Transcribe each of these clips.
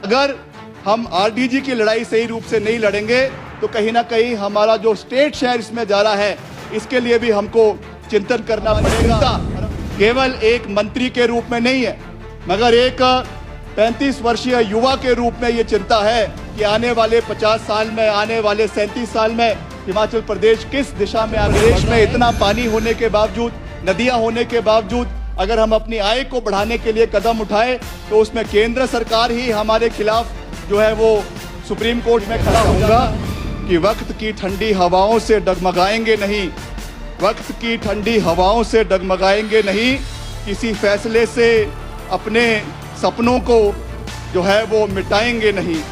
अगर हम आरडीजी की लड़ाई सही रूप से नहीं लड़ेंगे तो कहीं ना कहीं हमारा जो स्टेट शेयर इसमें जा रहा है, इसके लिए भी हमको चिंतन करना पड़ेगा। केवल एक मंत्री के रूप में नहीं है, मगर एक 35 वर्षीय युवा के रूप में ये चिंता है कि आने वाले 50 साल में, आने वाले 37 साल में हिमाचल प्रदेश किस दिशा में आगे। देश में इतना पानी होने के बावजूद, नदियां होने के बावजूद अगर हम अपनी आय को बढ़ाने के लिए कदम उठाए तो उसमें केंद्र सरकार ही हमारे खिलाफ जो है वो सुप्रीम कोर्ट में खड़ा होगा कि वक्त की ठंडी हवाओं से डगमगाएंगे नहीं, वक्त की ठंडी हवाओं से डगमगाएंगे नहीं, किसी फैसले से अपने सपनों को जो है वो मिटाएंगे नहीं।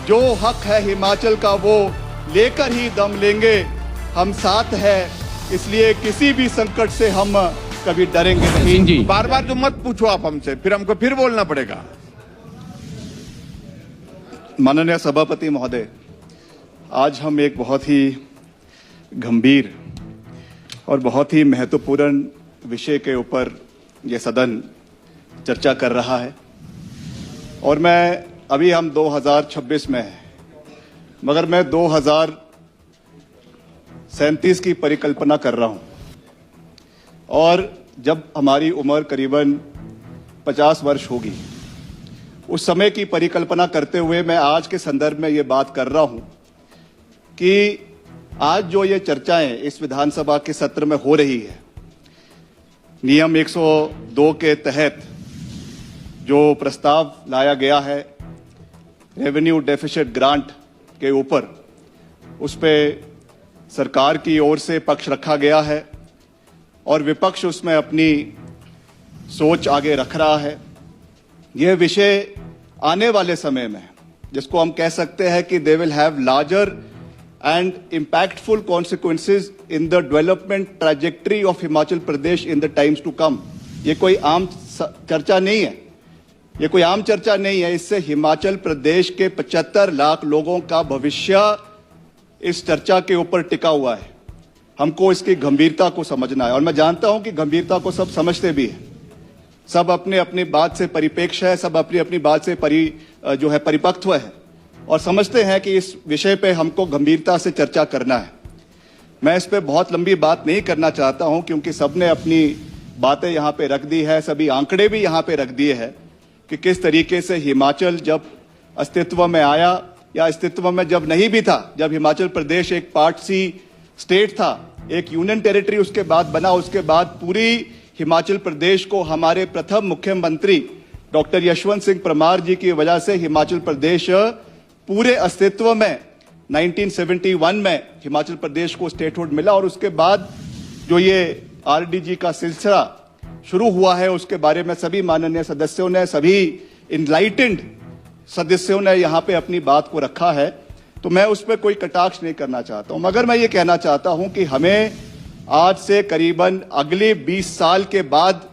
जो हक है हिमाचल का वो लेकर ही दम लेंगे, हम साथ है, इसलिए किसी भी संकट से हम कभी डरेंगे नहीं। बार बार तो मत पूछो आप हमसे, फिर हमको फिर बोलना पड़ेगा। माननीय सभापति महोदय, आज हम एक बहुत ही गंभीर और बहुत ही महत्वपूर्ण विषय के ऊपर यह सदन चर्चा कर रहा है और मैं अभी हम 2026 में हैं, मगर मैं 2037 की परिकल्पना कर रहा हूं और जब हमारी उम्र करीबन 50 वर्ष होगी, उस समय की परिकल्पना करते हुए मैं आज के संदर्भ में ये बात कर रहा हूं कि आज जो ये चर्चाएं इस विधानसभा के सत्र में हो रही है, नियम 102 के तहत जो प्रस्ताव लाया गया है रेवेन्यू डेफिसिट ग्रांट के ऊपर, उस पे सरकार की ओर से पक्ष रखा गया है और विपक्ष उसमें अपनी सोच आगे रख रहा है। यह विषय आने वाले समय में, जिसको हम कह सकते हैं कि they will have larger and impactful consequences in the development trajectory of Himachal Pradesh in the times to come. ये कोई आम चर्चा नहीं है, ये कोई आम चर्चा नहीं है। इससे हिमाचल प्रदेश के 75 लाख लोगों का भविष्य इस चर्चा के ऊपर टिका हुआ है। हमको इसकी गंभीरता को समझना है और मैं जानता हूं कि गंभीरता को सब समझते भी हैं, सब अपने अपनी बात से परिपेक्ष है, सब अपनी अपनी बात से परिपक्व है और समझते हैं कि इस विषय पे हमको गंभीरता से चर्चा करना है। मैं इस पे बहुत लंबी बात नहीं करना चाहता हूं क्योंकि सबने अपनी बातें यहां पे रख दी है, सभी आंकड़े भी यहां पे रख दिए हैं कि किस तरीके से हिमाचल जब अस्तित्व में आया या अस्तित्व में जब नहीं भी था, जब हिमाचल प्रदेश एक पार्ट सी स्टेट था, एक यूनियन टेरिटरी उसके बाद बना, उसके बाद पूरी हिमाचल प्रदेश को हमारे प्रथम मुख्यमंत्री डॉक्टर यशवंत सिंह परमार जी की वजह से हिमाचल प्रदेश पूरे अस्तित्व में 1971 में हिमाचल प्रदेश को स्टेटहुड मिला और उसके बाद जो ये आरडीजी का सिलसिला शुरू हुआ है उसके बारे में सभी माननीय सदस्यों ने, सभी इनलाइटेंड सदस्यों ने यहाँ पे अपनी बात को रखा है, तो मैं उस पर कोई कटाक्ष नहीं करना चाहता हूं। मगर मैं ये कहना चाहता हूं कि हमें आज से करीबन अगले 20 साल के बाद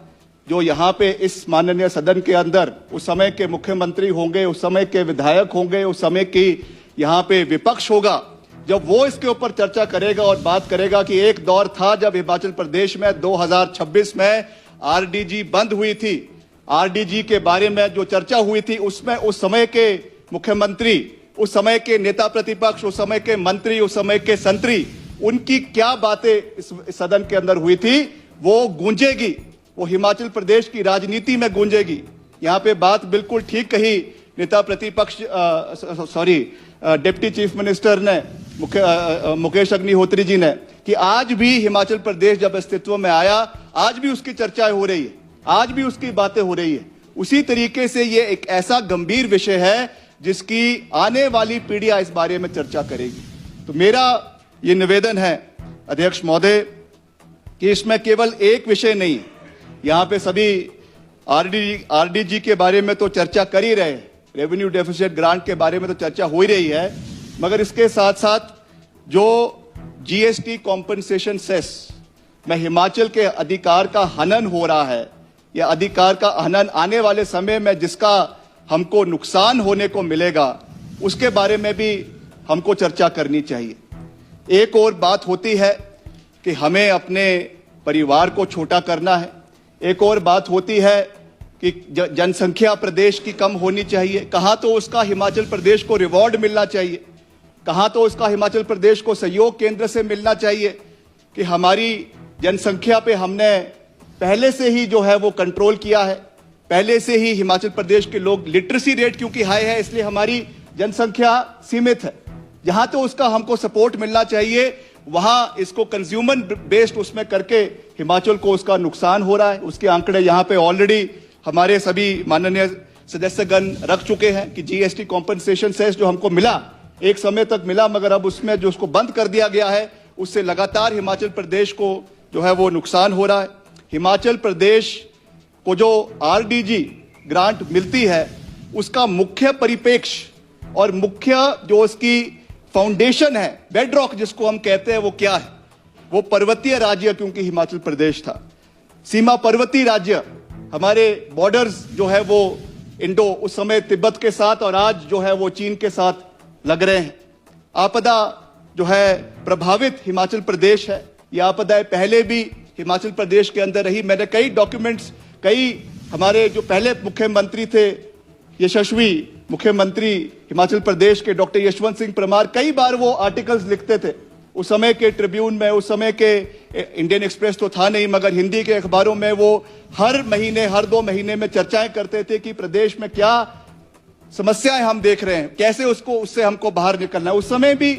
जो यहाँ पे इस माननीय सदन के अंदर उस समय के मुख्यमंत्री होंगे, उस समय के विधायक होंगे, उस समय की यहाँ पे विपक्ष होगा, जब वो इसके ऊपर चर्चा करेगा और बात करेगा कि एक दौर था जब हिमाचल प्रदेश में 2026 में आरडीजी बंद हुई थी, आरडीजी के बारे में जो चर्चा हुई थी उसमें उस समय के मुख्यमंत्री, उस समय के नेता प्रतिपक्ष, उस समय के मंत्री, उस समय के संतरी, उनकी क्या बातें इस सदन के अंदर हुई थी वो गूंजेगी, वो हिमाचल प्रदेश की राजनीति में गूंजेगी। यहाँ पे बात बिल्कुल ठीक कही नेता प्रतिपक्ष डिप्टी चीफ मिनिस्टर ने, मुकेश अग्निहोत्री जी ने, कि आज भी हिमाचल प्रदेश जब अस्तित्व में आया, आज भी उसकी चर्चाएं हो रही है, आज भी उसकी बातें हो रही है। उसी तरीके से ये एक ऐसा गंभीर विषय है जिसकी आने वाली पीढ़ियां इस बारे में चर्चा करेगी। तो मेरा ये निवेदन है अध्यक्ष महोदय कि इसमें केवल एक विषय नहीं, यहाँ पे सभी आरडीजी के बारे में तो चर्चा कर ही रहे, रेवेन्यू डेफिसिट ग्रांट के बारे में तो चर्चा हो ही रही है, मगर इसके साथ साथ जो जीएसटी कॉम्पनसेशन सेस में हिमाचल के अधिकार का हनन हो रहा है, या अधिकार का हनन आने वाले समय में जिसका हमको नुकसान होने को मिलेगा, उसके बारे में भी हमको चर्चा करनी चाहिए। एक और बात होती है कि हमें अपने परिवार को छोटा करना है, एक और बात होती है कि जनसंख्या प्रदेश की कम होनी चाहिए, कहाँ तो उसका हिमाचल प्रदेश को रिवॉर्ड मिलना चाहिए, कहाँ तो उसका हिमाचल प्रदेश को सहयोग केंद्र से मिलना चाहिए कि हमारी जनसंख्या पे हमने पहले से ही जो है वो कंट्रोल किया है, पहले से ही हिमाचल प्रदेश के लोग लिटरेसी रेट क्योंकि हाई है इसलिए हमारी जनसंख्या सीमित है, जहां तो उसका हमको सपोर्ट मिलना चाहिए वहां इसको कंज्यूमर बेस्ड उसमें करके हिमाचल को उसका नुकसान हो रहा है। उसके आंकड़े यहां पे ऑलरेडी हमारे सभी माननीय सदस्यगण रख चुके हैं कि जीएसटी कॉम्पनसेशन सेस जो हमको मिला एक समय तक मिला, मगर अब उसमें जो उसको बंद कर दिया गया है उससे लगातार हिमाचल प्रदेश को जो है वो नुकसान हो रहा है। हिमाचल प्रदेश को जो आरडीजी ग्रांट मिलती है उसका मुख्य परिप्रेक्ष्य और मुख्य जो उसकी फाउंडेशन है, बेडरॉक जिसको हम कहते हैं, वो क्या है? वो पर्वतीय राज्य, क्योंकि हिमाचल प्रदेश था सीमा पर्वतीय राज्य, हमारे बॉर्डर्स जो है वो इंडो उस समय तिब्बत के साथ और आज जो है वो चीन के साथ लग रहे हैं। आपदा जो है प्रभावित हिमाचल प्रदेश है, ये आपदाएं पहले भी हिमाचल प्रदेश के अंदर रही। मैंने कई डॉक्यूमेंट्स, कई हमारे जो पहले मुख्यमंत्री थे, यशस्वी मुख्यमंत्री हिमाचल प्रदेश के डॉक्टर यशवंत सिंह परमार, कई बार वो आर्टिकल्स लिखते थे उस समय के ट्रिब्यून में, उस समय के इंडियन एक्सप्रेस तो था नहीं मगर हिंदी के अखबारों में वो हर महीने हर 2 महीने में चर्चाएं करते थे कि प्रदेश में क्या समस्याएं हम देख रहे हैं, कैसे उससे हमको बाहर निकलना है। उस समय भी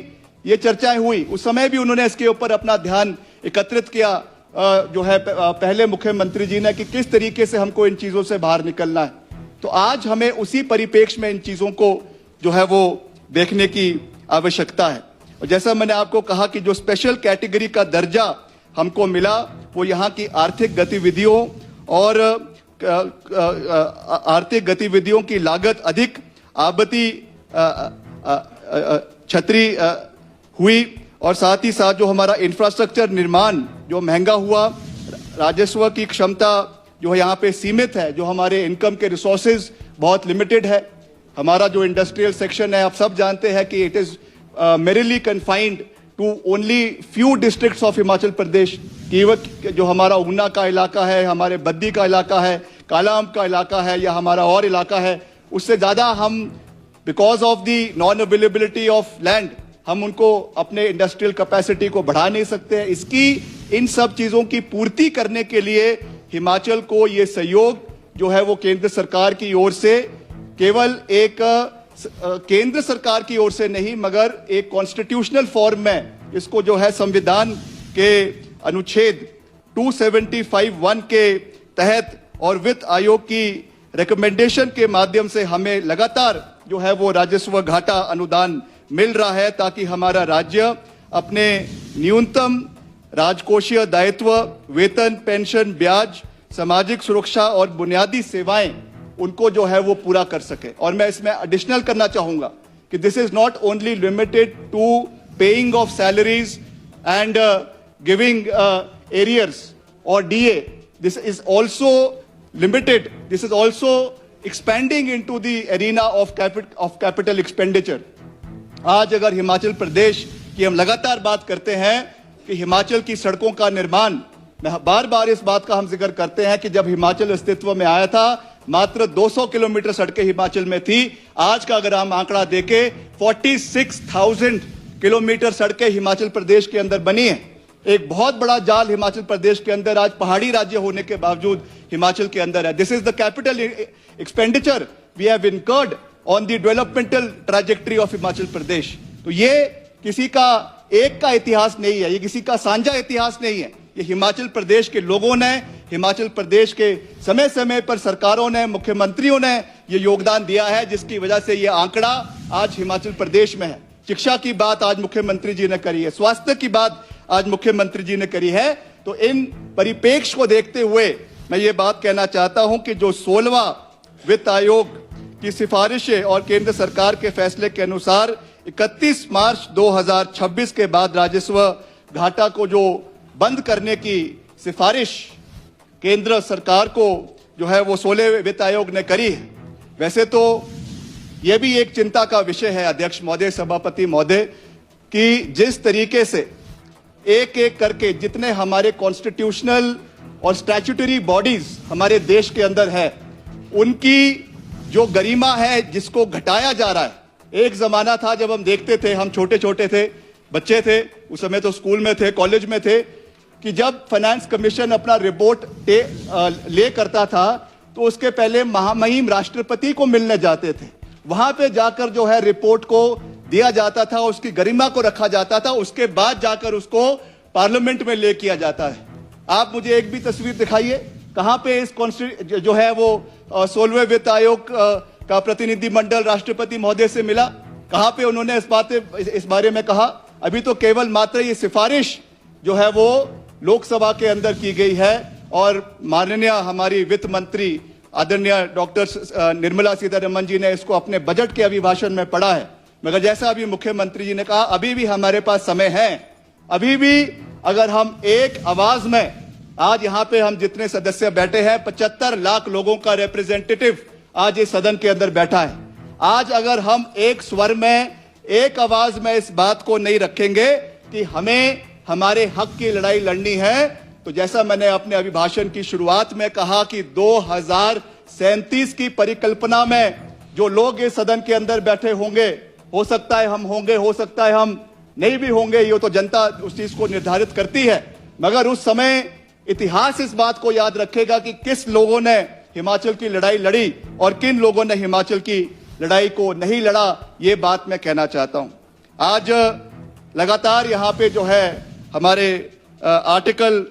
ये चर्चाएं हुई, उस समय भी उन्होंने इसके ऊपर अपना ध्यान एकत्रित किया जो है पहले मुख्यमंत्री जी ने कि किस तरीके से हमको इन चीजों से बाहर निकलना है। तो आज हमें उसी परिप्रेक्ष्य में इन चीजों को जो है वो देखने की आवश्यकता है। और जैसा मैंने आपको कहा कि जो स्पेशल कैटेगरी का दर्जा हमको मिला वो यहाँ की आर्थिक गतिविधियों और आर्थिक गतिविधियों की लागत अधिक आपत्ति छतरी हुई और साथ ही साथ जो हमारा इंफ्रास्ट्रक्चर निर्माण जो महंगा हुआ, राजस्व की क्षमता जो यहाँ पे सीमित है, जो हमारे इनकम के रिसोर्सेज बहुत लिमिटेड है। हमारा जो इंडस्ट्रियल सेक्शन है आप सब जानते हैं कि it is merely confined to only few districts of Himachal Pradesh. केवल जो हमारा ऊना का इलाका है, हमारे बद्दी का इलाका है, कालाअंब का इलाका है या हमारा और इलाका है, उससे ज्यादा हम because of the non availability of land हम उनको अपने इंडस्ट्रियल कैपेसिटी को बढ़ा नहीं सकते हैं। इसकी इन सब चीजों की पूर्ति करने के लिए हिमाचल को ये सहयोग जो है वो केंद्र सरकार की ओर से, केवल एक केंद्र सरकार की ओर से नहीं मगर एक कॉन्स्टिट्यूशनल फॉर्म में इसको जो है संविधान के अनुच्छेद 275(1) के तहत और वित्त आयोग की रिकमेंडेशन के माध्यम से हमें लगातार जो है वो राजस्व घाटा अनुदान मिल रहा है ताकि हमारा राज्य अपने न्यूनतम राजकोषीय दायित्व, वेतन, पेंशन, ब्याज, सामाजिक सुरक्षा और बुनियादी सेवाएं उनको जो है वो पूरा कर सके। और मैं इसमें एडिशनल करना चाहूंगा कि this is not only limited to paying of salaries and giving arrears और DA, this is also limited, this is also expending into the arena of capital expenditure. आज अगर हिमाचल प्रदेश की हम लगातार बात करते हैं कि हिमाचल की सड़कों का निर्माण, बार बार इस बात का हम जिक्र करते हैं कि जब हिमाचल अस्तित्व में आया था मात्र 200 किलोमीटर सड़कें हिमाचल में थी। आज का अगर हम आंकड़ा देखें 46,000 किलोमीटर सड़कें हिमाचल प्रदेश के अंदर बनी है। एक बहुत बड़ा जाल हिमाचल प्रदेश के अंदर आज पहाड़ी राज्य होने के बावजूद हिमाचल के अंदर है। This is the capital expenditure we have incurred on the developmental trajectory of Himachal Pradesh. तो ये किसी का एक का इतिहास नहीं है, ये किसी का साझा इतिहास नहीं है, ये हिमाचल प्रदेश के लोगों ने, हिमाचल प्रदेश के समय समय पर सरकारों ने, मुख्यमंत्रियों ने ये योगदान दिया है जिसकी वजह से ये आंकड़ा आज हिमाचल प्रदेश में है। शिक्षा की बात आज मुख्यमंत्री जी ने करी है, स्वास्थ्य की बात आज मुख्यमंत्री जी ने करी है। तो इन परिप्रेक्ष्य को देखते हुए मैं ये बात कहना चाहता हूं कि जो 16वां वित्त आयोग की सिफारिशें और केंद्र सरकार के फैसले के अनुसार 31 मार्च 2026 के बाद राजस्व घाटा को जो बंद करने की सिफारिश केंद्र सरकार को जो है वो 16वें वित्त आयोग ने करी है। वैसे तो यह भी एक चिंता का विषय है अध्यक्ष महोदय, सभापति महोदय, कि जिस तरीके से एक एक करके जितने हमारे कॉन्स्टिट्यूशनल और स्टैट्यूटरी बॉडीज हमारे देश के अंदर है उनकी जो गरिमा है जिसको घटाया जा रहा है। एक जमाना था जब हम देखते थे, हम छोटे छोटे थे, बच्चे थे, उस समय तो स्कूल में थे, कॉलेज में थे, कि जब फाइनेंस कमीशन अपना रिपोर्ट ले करता था तो उसके पहले महामहिम राष्ट्रपति को मिलने जाते थे। वहां पे जाकर जो है रिपोर्ट को दिया जाता था, उसकी गरिमा को रखा जाता था, उसके बाद जाकर उसको पार्लियामेंट में ले किया जाता है। आप मुझे एक भी तस्वीर दिखाइए कहां पे इस जो है वो 16वें वित्त आयोग का प्रतिनिधि मंडल राष्ट्रपति महोदय से मिला, कहां पे उन्होंने इस बारे में कहा। अभी तो केवल मात्र ये सिफारिश जो है वो लोकसभा के अंदर की गई है और माननीय हमारी वित्त मंत्री आदरणीय डॉक्टर निर्मला सीतारमण जी ने इसको अपने बजट के अभिभाषण में पढ़ा है। मगर जैसा अभी मुख्यमंत्री जी ने कहा, अभी भी हमारे पास समय है। अभी भी अगर हम एक आवाज में, आज यहां पे हम जितने सदस्य बैठे हैं 75 लाख लोगों का रिप्रेजेंटेटिव आज इस सदन के अंदर बैठा है। आज अगर हम एक स्वर में, एक आवाज में इस बात को नहीं रखेंगे कि हमें हमारे हक की लड़ाई लड़नी है, तो जैसा मैंने अपने अभिभाषण की शुरुआत में कहा कि 2037 की परिकल्पना में जो लोग इस सदन के अंदर बैठे होंगे, हो सकता है हम होंगे, हो सकता है हम नहीं भी होंगे, ये तो जनता उस चीज को निर्धारित करती है। मगर उस समय इतिहास इस बात को याद रखेगा कि किस लोगों ने हिमाचल की लड़ाई लड़ी और किन लोगों ने हिमाचल की लड़ाई को नहीं लड़ा। ये बात मैं कहना चाहता हूं। आज लगातार यहां पे जो है हमारे आर्टिकल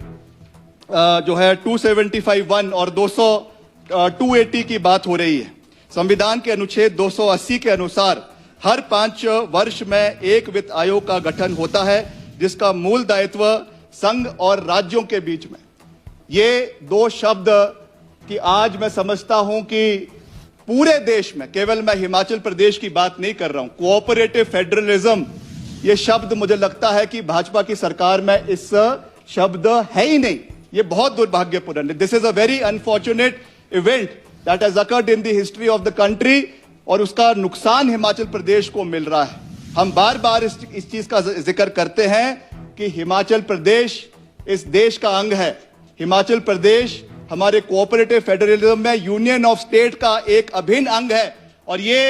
जो है 275(1) और 280 की बात हो रही है। संविधान के अनुच्छेद 280 के अनुसार हर 5 वर्ष में एक वित्त आयोग का गठन होता है, जिसका मूल दायित्व संघ और राज्यों के बीच में। ये दो शब्द कि आज मैं समझता हूं कि पूरे देश में, केवल मैं हिमाचल प्रदेश की बात नहीं कर रहा हूं, कोऑपरेटिव फेडरलिज्म, ये शब्द मुझे लगता है कि भाजपा की सरकार में इस शब्द है ही नहीं। ये बहुत दुर्भाग्यपूर्ण है। This is a very unfortunate event that has occurred in the history of the country और उसका नुकसान हिमाचल प्रदेश को मिल रहा है। हम बार बार इस चीज का जिक्र करते हैं कि हिमाचल प्रदेश इस देश का अंग है। हिमाचल प्रदेश हमारे कोऑपरेटिव फेडरलिज्म में यूनियन ऑफ स्टेट का एक अभिन्न अंग है और ये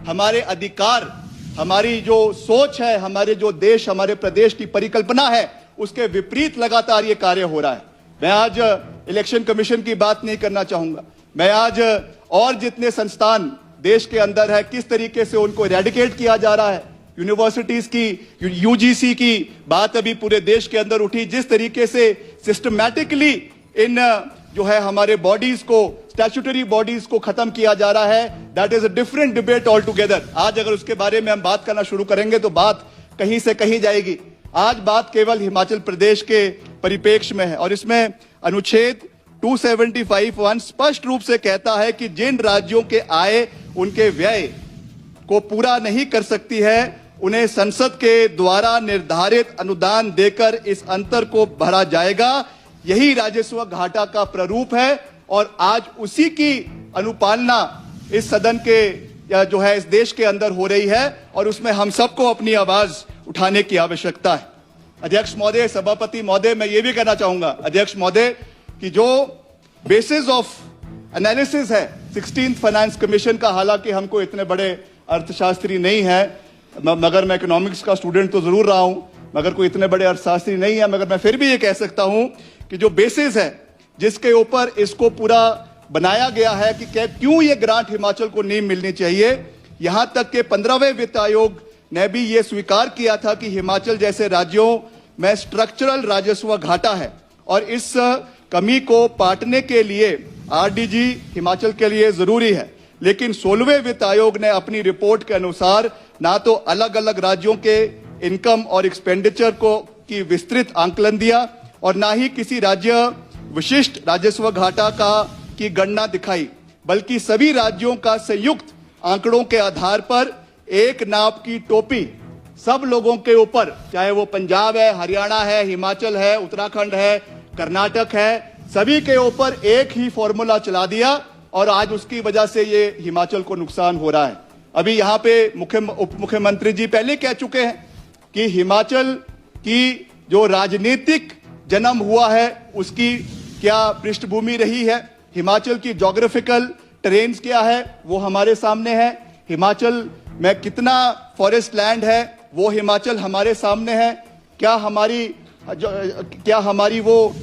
हमारे अधिकार, हमारी जो सोच है, हमारे जो देश, हमारे प्रदेश की परिकल्पना है, उसके विपरीत लगातार ये कार्य हो रहा है। मैं आज इलेक्शन कमीशन की बात नहीं करना चाहूंगा। मैं आज और जितने संस्थान देश के अंदर है, किस तरीके से उनको इरेडिकेट किया जा रहा है। यूनिवर्सिटीज की, यूजीसी की बात अभी पूरे देश के अंदर उठी, जिस तरीके से सिस्टमैटिकली इन जो है हमारे बॉडीज को, स्टैट्यूटरी बॉडीज को खत्म किया जा रहा है, that is a different debate all together. आज अगर उसके बारे में हम बात करना शुरू करेंगे तो बात कहीं से कहीं जाएगी। आज बात केवल हिमाचल प्रदेश के परिप्रेक्ष्य में है और इसमें अनुच्छेद 275(1) स्पष्ट रूप से कहता है कि जिन राज्यों के आय उनके व्यय को पूरा नहीं कर सकती है, उन्हें संसद के द्वारा निर्धारित अनुदान देकर इस अंतर को भरा जाएगा। यही राजस्व घाटा का प्रारूप है और आज उसी की अनुपालना इस सदन के जो है इस देश के अंदर हो रही है और उसमें हम सबको अपनी आवाज उठाने की आवश्यकता है। अध्यक्ष महोदय, सभापति महोदय, मैं ये भी कहना चाहूंगा अध्यक्ष महोदय कि जो बेसिस ऑफ एनालिसिस है 16th फाइनेंस कमीशन का, हालांकि हमको इतने बड़े अर्थशास्त्री नहीं है, मगर मैं इकोनॉमिक्स का स्टूडेंट तो जरूर रहा हूं, मगर कोई इतने बड़े अर्थशास्त्री नहीं है, मगर मैं फिर भी ये कह सकता हूं कि जो बेसिस है जिसके ऊपर इसको पूरा बनाया गया है कि क्यों ये ग्रांट हिमाचल को नहीं मिलनी चाहिए। यहां तक कि 15वें वित्त आयोग ने भी ये स्वीकार किया था कि हिमाचल जैसे राज्यों में स्ट्रक्चरल राजस्व घाटा है और इस कमी को पाटने के लिए आरडीजी हिमाचल के लिए जरूरी है। लेकिन 16वें वित्त आयोग ने अपनी रिपोर्ट के अनुसार ना तो अलग अलग राज्यों के इनकम और एक्सपेंडिचर को की विस्तृत आंकलन दिया और ना ही किसी राज्य विशिष्ट राजस्व घाटा की गणना दिखाई, बल्कि सभी राज्यों का संयुक्त आंकड़ों के आधार पर एक नाप की टोपी सब लोगों के ऊपर, चाहे वो पंजाब है, हरियाणा है, हिमाचल है, उत्तराखंड है, कर्नाटक है, सभी के ऊपर एक ही फॉर्मूला चला दिया और आज उसकी वजह से ये हिमाचल को नुकसान हो रहा है। अभी यहाँ पे उप मुख्यमंत्री जी पहले कह चुके हैं कि हिमाचल की जो राजनीतिक जन्म हुआ है उसकी क्या पृष्ठभूमि रही है, हिमाचल की ज्योग्राफिकल टेरेन्स क्या है वो हमारे सामने है, हिमाचल में कितना फॉरेस्ट लैंड है वो हिमाचल हमारे सामने है। क्या हमारी वो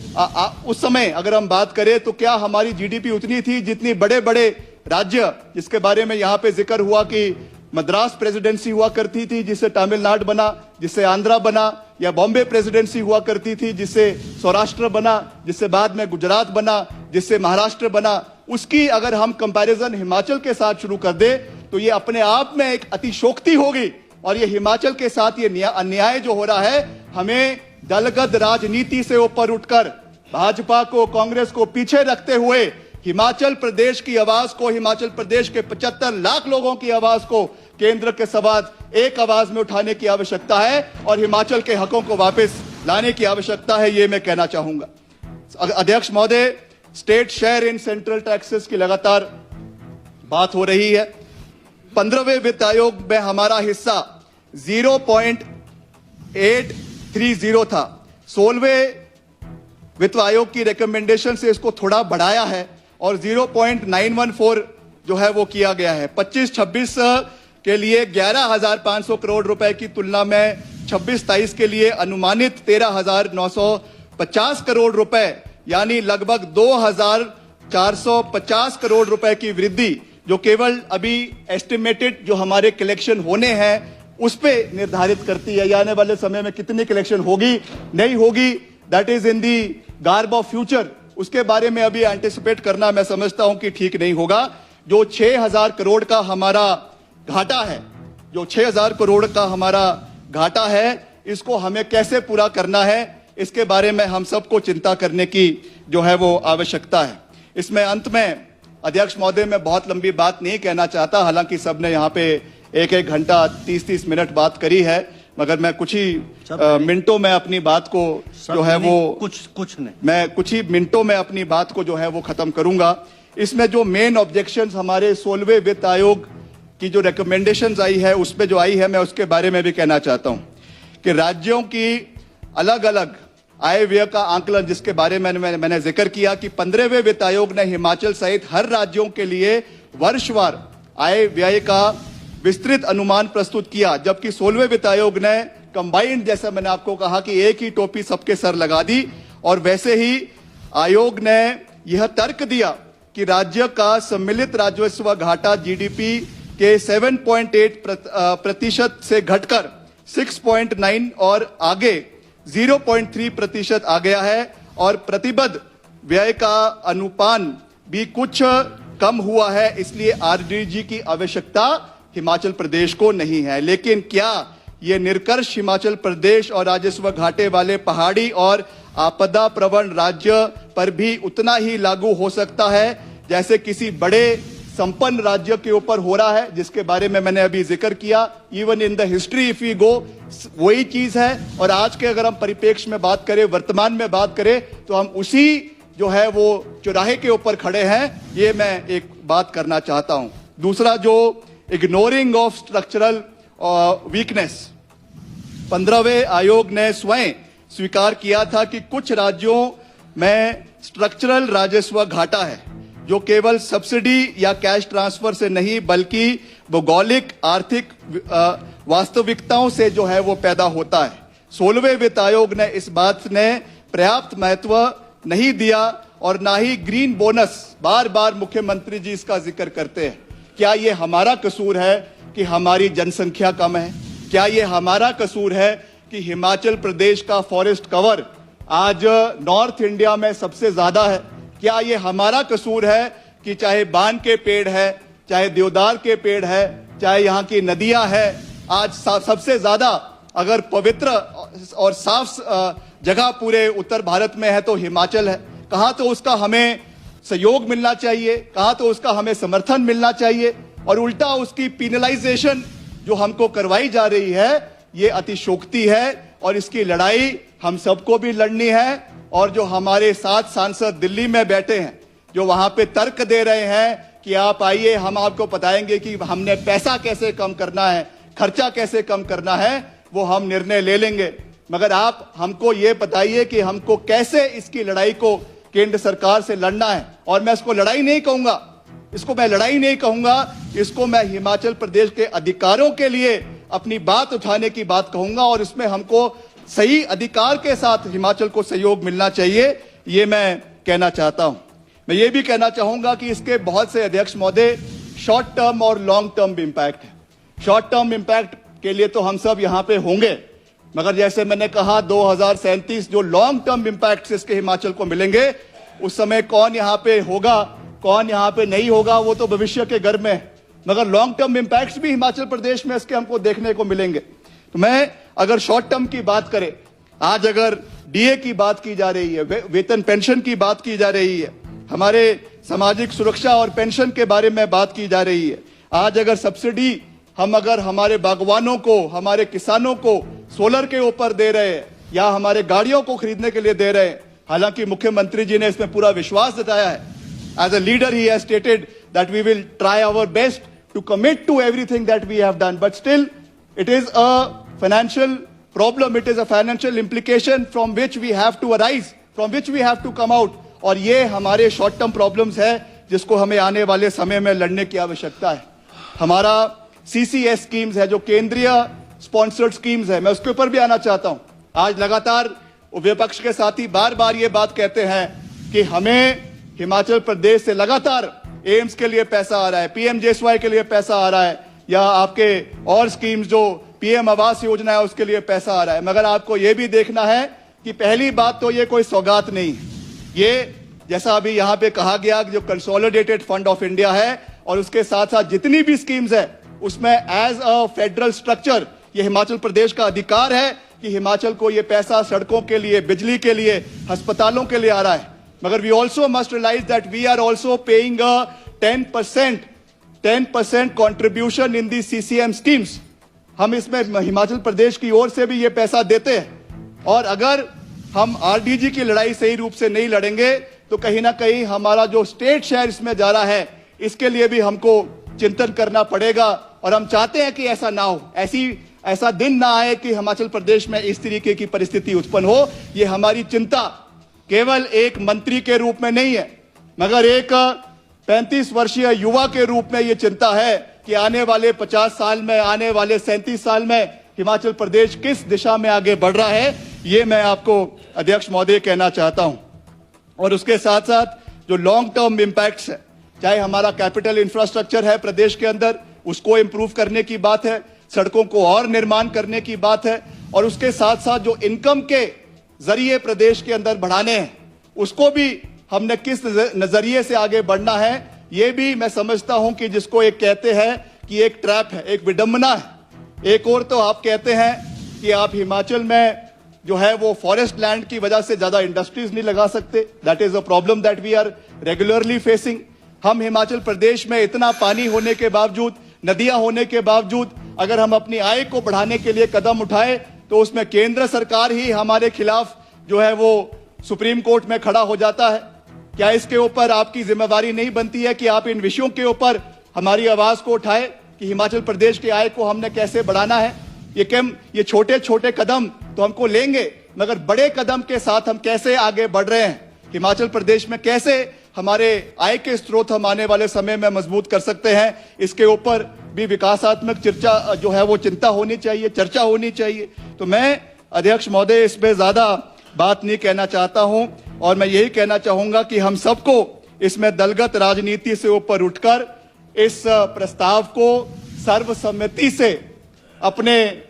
उस समय अगर हम बात करें तो क्या हमारी जीडीपी उतनी थी जितनी बड़े बड़े राज्य, जिसके बारे में यहां पे जिक्र हुआ कि मद्रास प्रेसिडेंसी हुआ करती थी जिससे तमिलनाडु बना, जिससे आंध्रा बना, या बॉम्बे प्रेसिडेंसी हुआ करती थी जिससे सौराष्ट्र बना, जिससे बाद में गुजरात बना, जिससे महाराष्ट्र बना, उसकी अगर हम कंपैरिजन हिमाचल के साथ शुरू कर दे तो ये अपने आप में एक अतिशोक्ति होगी। और ये हिमाचल के साथ ये अन्याय जो हो रहा है, हमें दलगत राजनीति से ऊपर उठकर भाजपा को, कांग्रेस को पीछे रखते हुए हिमाचल प्रदेश की आवाज को, हिमाचल प्रदेश के 75 लाख लोगों की आवाज को केंद्र के साथ एक आवाज में उठाने की आवश्यकता है और हिमाचल के हकों को वापस लाने की आवश्यकता है, ये मैं कहना चाहूंगा। अध्यक्ष महोदय, state share in central taxes की लगातार बात हो रही है। 15वें वित्त आयोग में हमारा हिस्सा 0.830 था। 16वें वित्त आयोग की रिकमेंडेशन से इसको थोड़ा बढ़ाया है और 0.914 जो है वो किया गया है। 25-26 के लिए 11,500 करोड़ रुपए की तुलना में 26-27 के लिए अनुमानित 13,950 करोड़ रुपए, यानी लगभग 2,450 करोड़ रुपए की वृद्धि, जो केवल अभी एस्टिमेटेड जो हमारे कलेक्शन होने हैं उस पे निर्धारित करती है। आने वाले समय में कितनी कलेक्शन होगी नहीं होगी, that is in the garb of future, उसके बारे में अभी एंटिसिपेट करना मैं समझता हूं कि ठीक नहीं होगा। जो 6,000 करोड़ का हमारा घाटा है, जो 6,000 करोड़ का हमारा घाटा है, इसको हमें कैसे पूरा करना है, इसके बारे में हम सबको चिंता करने की जो है वो आवश्यकता है। इसमें अंत में अध्यक्ष महोदय, मैं बहुत लंबी बात नहीं कहना चाहता, हालांकि सबने यहाँ पे 1-1 घंटा 30-30 मिनट बात करी है, मगर मैं कुछ ही मिनटों में अपनी बात को जो है वो कुछ नहीं, मैं कुछ ही मिनटों में अपनी बात को जो है वो खत्म करूंगा। इसमें जो मेन ऑब्जेक्शंस हमारे 16वें वित्त आयोग की जो रिकमेंडेशंस आई है उसमें जो आई है, मैं उसके बारे में भी कहना चाहता हूं कि राज्यों की अलग अलग आय व्यय का आंकलन, जिसके बारे में मैंने जिक्र किया कि 15वें वित्त आयोग ने हिमाचल सहित हर राज्यों के लिए वर्षवार आय व्यय का विस्तृत अनुमान प्रस्तुत किया, जबकि 16वें वित्त आयोग ने कंबाइंड, जैसा मैंने आपको कहा कि एक ही टोपी सबके सर लगा दी। और वैसे ही आयोग ने यह तर्क दिया कि राज्य का सम्मिलित राजस्व घाटा जीडीपी के 7.8% से घटकर 6.9 और आगे 0.3% आ गया है, और प्रतिबद्ध व्यय का अनुपान भी कुछ कम हुआ है, इसलिए आरडीजी की आवश्यकता हिमाचल प्रदेश को नहीं है। लेकिन क्या ये निष्कर्ष हिमाचल प्रदेश और राजस्व घाटे वाले पहाड़ी और आपदा प्रवण राज्य पर भी उतना ही लागू हो सकता है जैसे किसी बड़े संपन्न राज्य के ऊपर हो रहा है, जिसके बारे में मैंने अभी जिक्र किया। Even in the history if we go, वही चीज है। और आज के अगर हम परिप्रेक्ष्य में बात करें, वर्तमान में बात करें, तो हम उसी जो है वो चौराहे के ऊपर खड़े हैं, ये मैं एक बात करना चाहता हूं। दूसरा, जो इग्नोरिंग ऑफ स्ट्रक्चरल वीकनेस, 15वें आयोग ने स्वयं स्वीकार किया था कि कुछ राज्यों में स्ट्रक्चरल राजस्व घाटा है, जो केवल सब्सिडी या कैश ट्रांसफर से नहीं बल्कि भौगोलिक आर्थिक वास्तविकताओं से जो है वो पैदा होता है। 16वें वित्त आयोग ने इस बात ने पर्याप्त महत्व नहीं दिया, और ना ही ग्रीन बोनस, बार बार मुख्यमंत्री जी इसका जिक्र करते हैं। क्या ये हमारा कसूर है कि हमारी जनसंख्या कम है? क्या ये हमारा कसूर है कि हिमाचल प्रदेश का फॉरेस्ट कवर आज नॉर्थ इंडिया में सबसे ज्यादा है? क्या ये हमारा कसूर है कि चाहे बान के पेड़ है, चाहे देवदार के पेड़ है, चाहे यहाँ की नदियां है, आज सबसे ज्यादा अगर पवित्र और साफ जगह पूरे उत्तर भारत में है तो हिमाचल है। कहाँ तो उसका हमें सहयोग मिलना चाहिए, कहाँ तो उसका हमें समर्थन मिलना चाहिए, और उल्टा उसकी पिनलाइजेशन जो हमको करवाई जा रही है, ये अतिशोक्ति है। और इसकी लड़ाई हम सबको भी लड़नी है। और जो हमारे 7 सांसद दिल्ली में बैठे हैं, जो वहां पे तर्क दे रहे हैं कि आप आइए, हम आपको बताएंगे कि हमने पैसा कैसे कम करना है, खर्चा कैसे कम करना है, वो हम निर्णय ले लेंगे। मगर आप हमको ये बताइए कि हमको कैसे इसकी लड़ाई को केंद्र सरकार से लड़ना है। और मैं इसको लड़ाई नहीं कहूंगा, इसको मैं लड़ाई नहीं कहूंगा, इसको मैं हिमाचल प्रदेश के अधिकारों के लिए अपनी बात उठाने की बात कहूंगा और इसमें हमको सही अधिकार के साथ हिमाचल को सहयोग मिलना चाहिए, ये मैं कहना चाहता हूं। मैं ये भी कहना चाहूंगा कि इसके बहुत से अध्यक्ष महोदय शॉर्ट टर्म और लॉन्ग टर्म इंपैक्ट है। शॉर्ट टर्म इंपैक्ट के लिए तो हम सब यहां पे होंगे, मगर जैसे मैंने कहा 2037 जो लॉन्ग टर्म इंपैक्ट इसके हिमाचल को मिलेंगे, उस समय कौन यहां पे होगा कौन यहां पे नहीं होगा वो तो भविष्य के घर में है, मगर लॉन्ग टर्म इंपैक्ट्स भी हिमाचल प्रदेश में इसके हमको देखने को मिलेंगे। तो मैं अगर शॉर्ट टर्म की बात करें, आज अगर डीए की बात की जा रही है, वेतन पेंशन की बात की जा रही है, हमारे सामाजिक सुरक्षा और पेंशन के बारे में बात की जा रही है, आज अगर सब्सिडी हम अगर हमारे बागवानों को हमारे किसानों को सोलर के ऊपर दे रहे हैं या हमारे गाड़ियों को खरीदने के लिए दे रहे हैं, हालांकि मुख्यमंत्री जी ने इसमें पूरा विश्वास जताया है। As a leader he has stated that we will try our best to commit to everything that we have done, but still it is a financial problem, it is a financial implication from which we have to arise, from which we have to come out, और ये हमारे short term problems है जिसको हमें आने वाले समय में लड़ने की आवश्यकता है। हमारा सीसीएस स्कीम्स है जो केंद्रीय स्पॉन्सर्ड स्कीम्स है, मैं उसके ऊपर भी आना चाहता हूं। आज लगातार विपक्ष के साथी बार बार ये बात कहते हैं कि हमें हिमाचल प्रदेश से लगातार एम्स के लिए पैसा आ रहा है, पीएमजेएसवाई के लिए पैसा आ रहा है, या आपके और स्कीम्स जो पीएम आवास योजना है उसके लिए पैसा आ रहा है, मगर आपको यह भी देखना है कि पहली बात तो ये कोई सौगात नहीं है। ये जैसा अभी यहां पे कहा गया जो कंसोलिडेटेड फंड ऑफ इंडिया है और उसके साथ साथ जितनी भी स्कीम्स है उसमें एज अ फेडरल स्ट्रक्चर ये हिमाचल प्रदेश का अधिकार है कि हिमाचल को ये पैसा सड़कों के लिए, बिजली के लिए, अस्पतालों के लिए आ रहा है। मगर we also must realize that we are also paying a 10% contribution in the CCM schemes. हम इसमें हिमाचल प्रदेश की ओर से भी ये पैसा देते हैं, और अगर हम आरडीजी की लड़ाई सही रूप से नहीं लड़ेंगे तो कहीं ना कहीं हमारा जो स्टेट शेयर इसमें जा रहा है इसके लिए भी हमको चिंतन करना पड़ेगा। और हम चाहते हैं कि ऐसा ना हो, ऐसा दिन ना आए कि हिमाचल प्रदेश में इस तरीके की परिस्थिति उत्पन्न हो। ये हमारी चिंता केवल एक मंत्री के रूप में नहीं है, मगर एक 35 वर्षीय युवा के रूप में यह चिंता है कि आने वाले 50 साल में, आने वाले 37 साल में हिमाचल प्रदेश किस दिशा में आगे बढ़ रहा है, ये मैं आपको अध्यक्ष महोदय कहना चाहता हूं। और उसके साथ साथ जो लॉन्ग टर्म इंपैक्ट्स है, चाहे हमारा कैपिटल इंफ्रास्ट्रक्चर है प्रदेश के अंदर, उसको इंप्रूव करने की बात है, सड़कों को और निर्माण करने की बात है, और उसके साथ साथ जो इनकम के जरिए प्रदेश के अंदर बढ़ाने हैं उसको भी हमने किस नजरिए से आगे बढ़ना है, ये भी मैं समझता हूं कि जिसको एक कहते हैं कि एक ट्रैप है, एक विडंबना है। एक और तो आप कहते हैं कि आप हिमाचल में जो है वो फॉरेस्ट लैंड की वजह से ज्यादा इंडस्ट्रीज नहीं लगा सकते, that is a problem that we are regularly facing. हम हिमाचल प्रदेश में इतना पानी होने के बावजूद, नदियां होने के बावजूद, अगर हम अपनी आय को बढ़ाने के लिए कदम उठाए तो उसमें केंद्र सरकार ही हमारे खिलाफ जो है वो सुप्रीम कोर्ट में खड़ा हो जाता है। क्या इसके ऊपर आपकी जिम्मेवारी नहीं बनती है कि आप इन विषयों के ऊपर हमारी आवाज को उठाए कि हिमाचल प्रदेश की आय को हमने कैसे बढ़ाना है? ये छोटे छोटे कदम तो हमको लेंगे, मगर बड़े कदम के साथ हम कैसे आगे बढ़ रहे हैं, हिमाचल प्रदेश में कैसे हमारे आय के स्रोत हम आने वाले समय में मजबूत कर सकते हैं, इसके ऊपर भी विकासात्मक चर्चा जो है वो चिंता होनी चाहिए, चर्चा होनी चाहिए। तो मैं अध्यक्ष महोदय इसमें ज्यादा बात नहीं कहना चाहता हूं, और मैं यही कहना चाहूंगा कि हम सबको इसमें दलगत राजनीति से ऊपर उठकर इस प्रस्ताव को सर्वसम्मति से अपने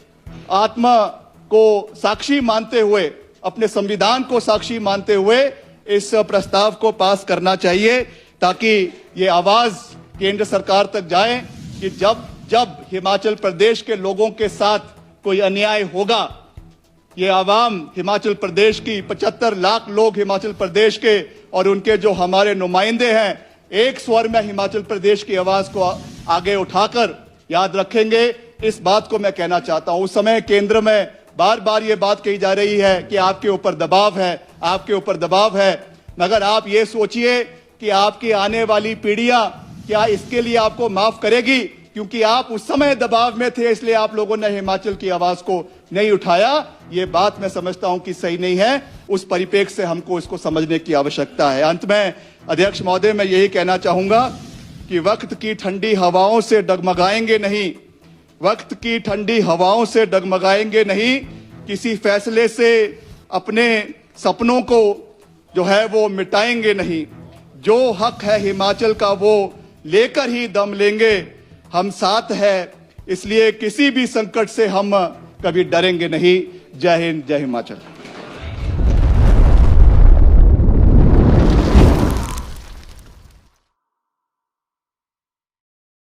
आत्मा को साक्षी मानते हुए, अपने संविधान को साक्षी मानते हुए इस प्रस्ताव को पास करना चाहिए, ताकि ये आवाज केंद्र सरकार तक जाए कि जब जब हिमाचल प्रदेश के लोगों के साथ कोई अन्याय होगा, ये आवाम हिमाचल प्रदेश की 75 लाख लोग हिमाचल प्रदेश के और उनके जो हमारे नुमाइंदे हैं, एक स्वर में हिमाचल प्रदेश की आवाज को आगे उठाकर याद रखेंगे। इस बात को मैं कहना चाहता हूं। उस समय केंद्र में बार बार ये बात कही जा रही है कि आपके ऊपर दबाव है, आपके ऊपर दबाव है, मगर आप ये सोचिए कि आपकी आने वाली पीढ़ियां क्या इसके लिए आपको माफ करेगी? क्योंकि आप उस समय दबाव में थे, इसलिए आप लोगों ने हिमाचल की आवाज को नहीं उठाया। ये बात मैं समझता हूं कि सही नहीं है। उस परिप्रेक्ष्य से हमको इसको समझने की आवश्यकता है। अंत में अध्यक्ष महोदय मैं यही कहना चाहूंगा कि वक्त की ठंडी हवाओं से डगमगाएंगे नहीं, वक्त की ठंडी हवाओं से डगमगाएंगे नहीं, किसी फैसले से अपने सपनों को जो है वो मिटाएंगे नहीं। जो हक है हिमाचल का वो लेकर ही दम लेंगे, हम साथ है इसलिए किसी भी संकट से हम कभी डरेंगे नहीं। जय हिंद, जय हिमाचल।